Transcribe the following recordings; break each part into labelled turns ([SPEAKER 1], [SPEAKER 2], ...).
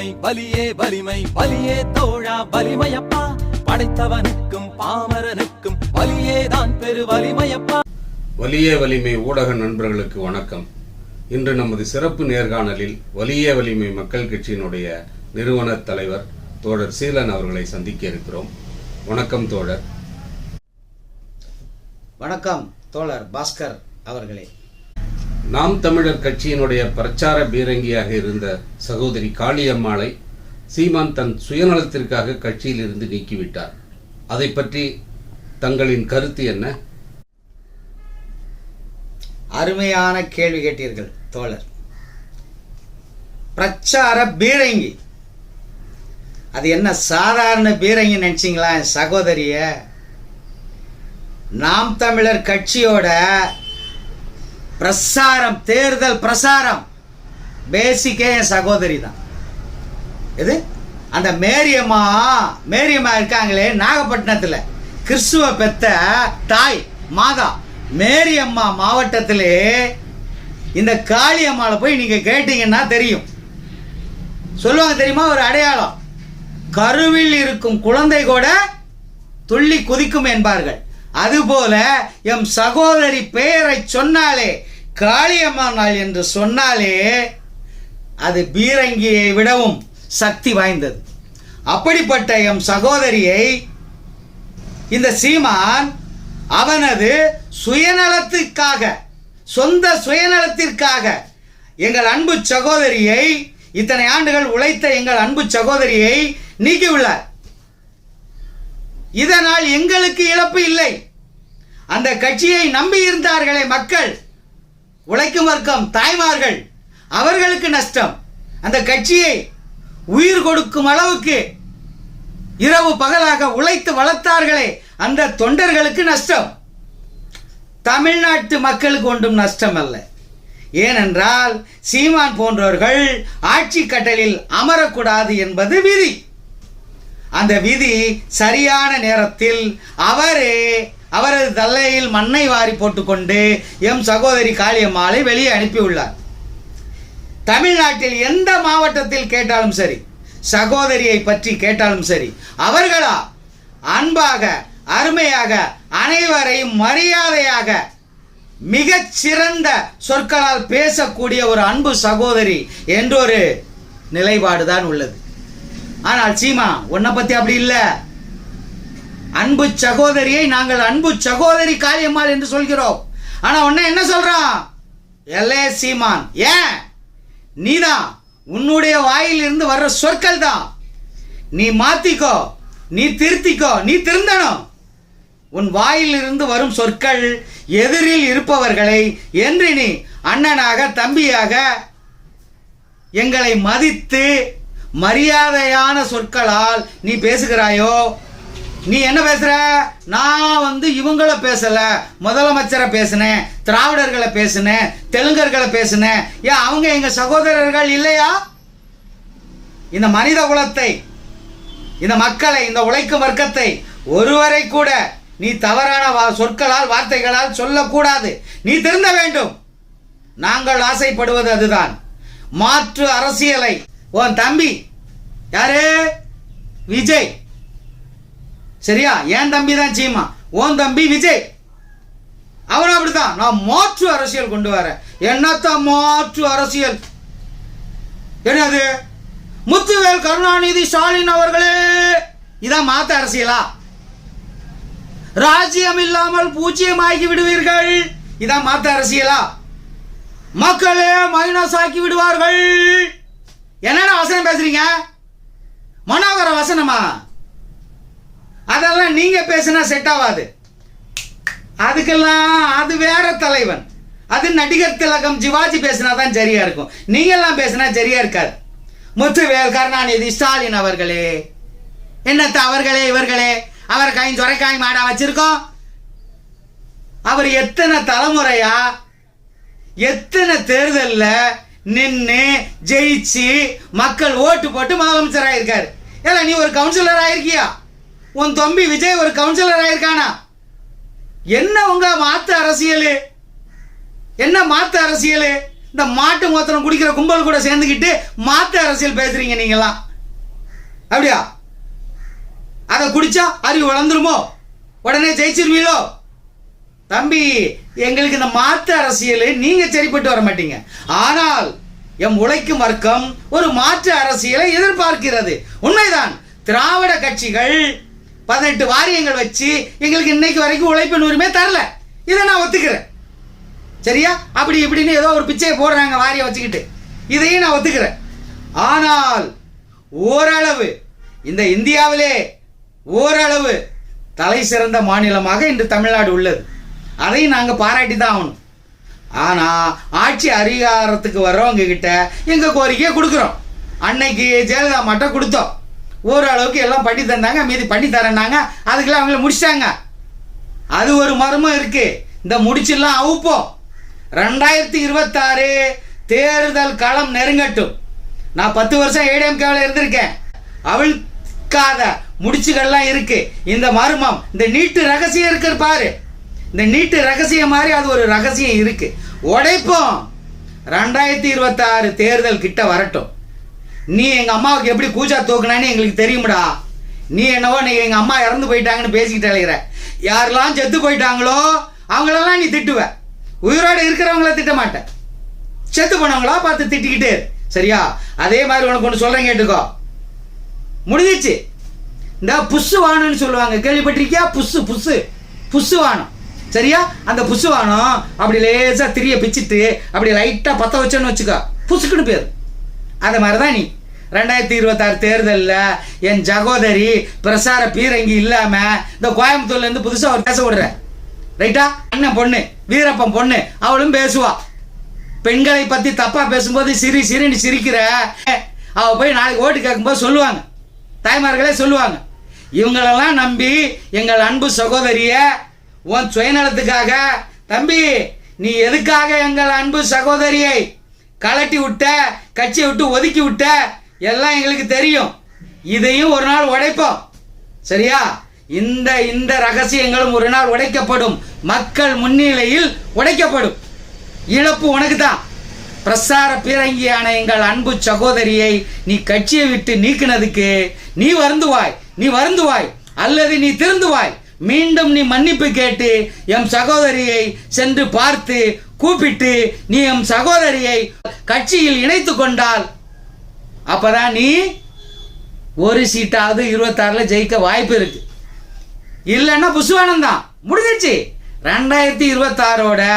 [SPEAKER 1] வலிமை பலியே வலிமை பலியே தோழா வலிமையப்பா, படைத்தவனுக்கும் பாமரனுக்கும் வலியேதான் பெரு வலிமையப்பா.
[SPEAKER 2] வலியே வலிமை ஊடக நண்பர்களுக்கு வணக்கம். இன்று நமது சிறப்பு நேர்காணலில் வலியே வலிமை மக்கள் கட்சியினுடைய நிறுவன தலைவர் தோழர் சீலன் அவர்களை சந்திக்க இருக்கிறோம். வணக்கம் தோழர்.
[SPEAKER 3] வணக்கம் தோழர் பாஸ்கர் அவர்களே.
[SPEAKER 2] நாம் தமிழர் கட்சியினுடைய பிரச்சார பீரங்கியாக இருந்த சகோதரி காளியம்மாளை சீமான் தன் சுயநலத்திற்காக கட்சியில் இருந்து நீக்கிவிட்டார். அதை பற்றி தங்களின் கருத்து என்ன?
[SPEAKER 3] அருமையான கேள்வி கேட்டீர்கள் தோழர். பிரச்சார பீரங்கி, அது என்ன சாதாரண பீரங்கி நினைச்சிங்களா? சகோதரிய நாம் தமிழர் கட்சியோட பிரசாரம், தேர்தல் பிரசாரம் பேசிக்கே என் சகோதரி தான். இது அந்த மேரியம்மா இருக்காங்களே நாகப்பட்டினத்தில், கிறிஸ்துவ பெத்த தாய் மாதா மேரியம்மா மாவட்டத்திலே இந்த காளியம்மாவை போய் நீங்க கேட்டீங்கன்னா தெரியும். சொல்லுவாங்க தெரியுமா, ஒரு அடையாளம், கருவில் இருக்கும் குழந்தை கூட துள்ளி குதிக்கும் என்பார்கள். அதுபோல எம் சகோதரி பெயரை சொன்னாலே, காளியம்மா நாள் என்று சொன்னாலே அது பீரங்கியை விடவும் சக்தி வாய்ந்தது. அப்படிப்பட்ட எம் சகோதரியை இந்த சீமான் அவனது சுயநலத்திற்காக, சொந்த சுயநலத்திற்காக எங்கள் அன்பு சகோதரியை, இத்தனை ஆண்டுகள் உழைத்த எங்கள் அன்பு சகோதரியை நீக்கியுள்ளார். இதனால் எங்களுக்கு இழப்பு இல்லை. அந்த கட்சியை நம்பி இருந்தார்களே மக்கள், உழைக்கும் வர்க்கம், தாய்மார்கள், அவர்களுக்கு நஷ்டம். அந்த கட்சியை உயிர் கொடுக்கும் அளவுக்கு இரவு பகலாக உழைத்து வளர்த்தார்களே அந்த தொண்டர்களுக்கு நஷ்டம். தமிழ்நாட்டு மக்களுக்கு ஒன்றும் நஷ்டம் அல்ல. ஏனென்றால் சீமான் போன்றவர்கள் ஆட்சி கட்டலில் அமரக்கூடாது என்பது விதி. அந்த விதி சரியான நேரத்தில் அவரது தலையில் மண்ணை வாரி போட்டுக்கொண்டு எம் சகோதரி காளியம்மாளை வெளியே அனுப்பியுள்ளார். தமிழ்நாட்டில் எந்த மாவட்டத்தில் கேட்டாலும் சரி, சகோதரியை பற்றி கேட்டாலும் சரி, அவர்களா அன்பாக, அருமையாக, அனைவரையும் மரியாதையாக, மிகச் சிறந்த சொற்களால் பேசக்கூடிய ஒரு அன்பு சகோதரி என்றொரு நிலைப்பாடுதான் உள்ளது. ஆனால் சீமா உன்னை பத்தி அப்படி இல்லை. அன்பு சகோதரியை நாங்கள் அன்பு சகோதரி காளியம்மாள் என்று சொல்கிறோம். ஆனா உன்னை என்ன சொல்றான்? எல்லே சீமான், ஏன் நீதான், உன்னுடைய வாயில் இருந்து வர்ற சொற்கள் தான். நீ மாத்திக்கோ, நீ திருத்திக்கோ, நீ திருந்தணும். உன் வாயில் இருந்து வரும் சொற்கள் எதிரில் இருப்பவர்களை என்று நீ அண்ணனாக, தம்பியாக எங்களை மதித்து மரியாதையான சொற்களால் நீ பேசுகிறாயோ? நீ என்ன பேசுற? நான் இவங்கள பேசல, முதலமைச்சரை பேசினேன், திராவிடர்களை பேசினேன், தெலுங்கர்களை பேசினேன். ஏன் அவங்க எங்க சகோதரர்கள் இல்லையா? இந்த மனித குலத்தை, இந்த மக்களை, இந்த உழைக்கும் வர்க்கத்தை ஒருவரை கூட நீ தவறான சொற்களால், வார்த்தைகளால் சொல்லக்கூடாது. நீ திருந்த வேண்டும். நாங்கள் ஆசைப்படுவது அதுதான். மாற்று அரசியலை. உன் தம்பி யாரு? விஜய், சரியா? என் தம்பி தான் சீமா, உன் தம்பி விஜய், அவனும் அப்படித்தான். நான் மாற்று அரசியல் கொண்டு வரேன். என்னத்தான் மாற்று அரசியல்? என்னது? முத்துவேல் கருணாநிதி ஸ்டாலின் அவர்களே, இதான் மாற்று அரசியலா? ராஜ்யம் இல்லாமல் பூஜ்ஜியமாகி விடுவீர்கள், இதான் மாற்று அரசியலா? மக்களே மைனஸ் ஆக்கி விடுவார்கள். என்னடா வசனம் பேசுறீங்க? மனோகர வசனமா? அதெல்லாம் நீங்க பேசினா செட் ஆகாது. அதுக்கெல்லாம் அது வேற தலைவன். அது நடிகர் திலகம் சிவாஜி பேசினா தான் சரியா இருக்கும். நீங்க எல்லாம் பேசினா சரியா இருக்காது. முத்துவேல் கருணாநிதி ஸ்டாலின் அவர்களே, என்னத்த அவர்களே இவர்களே, அவர் கை சொரைக்காய் மாடா வச்சிருக்கோம். அவர் எத்தனை தலைமுறையா, எத்தனை தேர்தல்ல நின்று ஜெயிச்சு மக்கள் ஓட்டு போட்டு முதலமைச்சர் ஆயிருக்காரு. ஏன்னா நீ ஒரு கவுன்சிலர் ஆயிருக்கியா? உன் தம்பி விஜய் ஒரு கவுன்சிலர் ஆயிருக்கானா? என்ன உங்க மாத்து அரசியல்? என்ன மாத்து அரசியல்? இந்த மாட்டு மோத்திரம் குடிக்கிற கும்பல் கூட சேர்ந்துக்கிட்டு மாட்டு அரசியல் பேசுறீங்க நீங்களாம். அப்படியா? அதை குடிச்சா அறிவு வளர்ந்துருமோ? உடனே ஜெயிச்சிருவீங்களோ? தம்பி, எங்களுக்கு இந்த மாற்று அரசியல் நீங்க சரிப்பட்டு வர மாட்டீங்க. ஆனால் எம் உழைக்கும் வர்க்கம் ஒரு மாற்று அரசியலை எதிர்பார்க்கிறது. உண்மைதான், திராவிட கட்சிகள் 18 வாரியங்கள் வச்சு எங்களுக்கு இன்னைக்கு வரைக்கும் உழைப்பின் உரிமை தரல. இதை நான் ஒத்துக்கிறேன். சரியா? அப்படி இப்படின்னு ஏதோ ஒரு பிச்சையை போடுறாங்க வாரியம் வச்சுக்கிட்டு, இதையும் நான் ஒத்துக்கிறேன். ஆனால் ஓரளவு இந்த இந்தியாவிலே ஓரளவு தலை சிறந்த மாநிலமாக இன்று தமிழ்நாடு உள்ளது. அதையும் நாங்கள் பாராட்டி தான் ஆகணும். ஆனால் ஆட்சி அதிகாரத்துக்கு வர்றவங்க கிட்ட எங்கள் கோரிக்கையை கொடுக்குறோம். அன்னைக்கு ஜெயலலிதா மட்டும் கொடுத்தோம், ஓரளவுக்கு எல்லாம் பண்ணி தந்தாங்க, மீதி பண்ணி தரேன்னாங்க. அதுக்கெல்லாம் அவங்கள முடிச்சிட்டாங்க. அது ஒரு மர்மம் இருக்கு. இந்த முடிச்செல்லாம் அவுப்போம். 2026 தேர்தல் களம் நெருங்கட்டும். நான் 10 வருஷம் ஏடிஎம்கேவில் இருந்திருக்கேன். அவிழ்க்காத முடிச்சுகள்லாம் இருக்கு. இந்த மர்மம், இந்த நீட்டு ரகசியம் இருக்கு பாரு, இந்த நீட்டு ரகசியம் மாதிரி அது ஒரு ரகசியம் இருக்கு. உடைப்போம். 2026 தேர்தல் கிட்ட வரட்டும். நீ எங்க அம்மாவுக்கு எப்படி கூச்சா தூக்குனான்னு எங்களுக்கு தெரியும்டா. நீ என்னவோ நீ எங்க அம்மா இறந்து போயிட்டாங்கன்னு பேசிக்கிட்டு அழைக்கிற. யாரெல்லாம் செத்து போயிட்டாங்களோ அவங்களெல்லாம் நீ திட்டுவ, உயிரோடு இருக்கிறவங்கள திட்ட மாட்டேன். செத்து போனவங்களா பார்த்து திட்டிக்கிட்டு. சரியா? அதே மாதிரி உனக்கு ஒன்று சொல்றேன், கேட்டுக்கோ. முடிஞ்சிச்சு. இந்த புஷு வானம்னு சொல்லுவாங்க, கேள்விப்பட்டிருக்கியா? புஷு வானம். சரியா? அந்த புஷு வானம் அப்படி லேசா திரிய பிச்சுட்டு அப்படி லைட்டா பத்த வச்சோன்னு வச்சுக்கோ, புசுக்குன்னு பேர். அந்த மாதிரிதான் நீ 2026 தேர்தலில் என் சகோதரி பிரசார பீரங்கி இல்லாம இந்த கோயம்புத்தூர்ல இருந்து புதுசா ஒரு பேச விடுற. ரைட்டா? அண்ணன் பொண்ணு வீரப்பன் பொண்ணு அவளும் பேசுவா. பெண்களை பத்தி தப்பா பேசும்போது சிரின்னு சிரிக்கிற. அவ போய் நாளைக்கு ஓட்டு கேட்கும்போது சொல்லுவாங்க, தாய்மார்களே சொல்லுவாங்க, இவங்களெல்லாம் நம்பி எங்கள் அன்பு சகோதரிய உன் சுயநலத்துக்காக, தம்பி நீ எதுக்காக எங்கள் அன்பு சகோதரியை கலட்டி விட்ட, கட்சியை விட்டு ஒதுக்கி விட்ட, எல்லாம் எங்களுக்கு தெரியும். இதையும் ஒரு நாள் உடைப்போம். சரியா? இந்த ரகசியங்களும் ஒரு நாள் உடைக்கப்படும். மக்கள் முன்னிலையில் உடைக்கப்படும். இழப்பு உனக்கு தான். பிரசார பீரங்கியான எங்கள் அன்பு சகோதரியை நீ கட்சியை விட்டு நீக்கினதுக்கு நீ வருந்துவாய் அல்லது நீ திருந்துவாய். மீண்டும் நீ மன்னிப்பு கேட்டு எம் சகோதரியை சென்று பார்த்து கூப்பிட்டு நீ எம் சகோதரியை கட்சியில் இணைத்து கொண்டால் அப்பதான் நீ ஒரு சீட்டாவது 26 ஜெயிக்க வாய்ப்பு இருக்கு. இல்லைன்னா புசுவானம் தான். முடிஞ்சிச்சு. 2026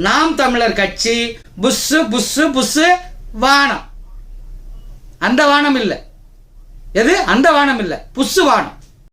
[SPEAKER 3] நாம் தமிழர் கட்சி புஷு வானம். அந்த வானம் இல்லை. எது? அந்த வானம் இல்லை, புஷு வானம்.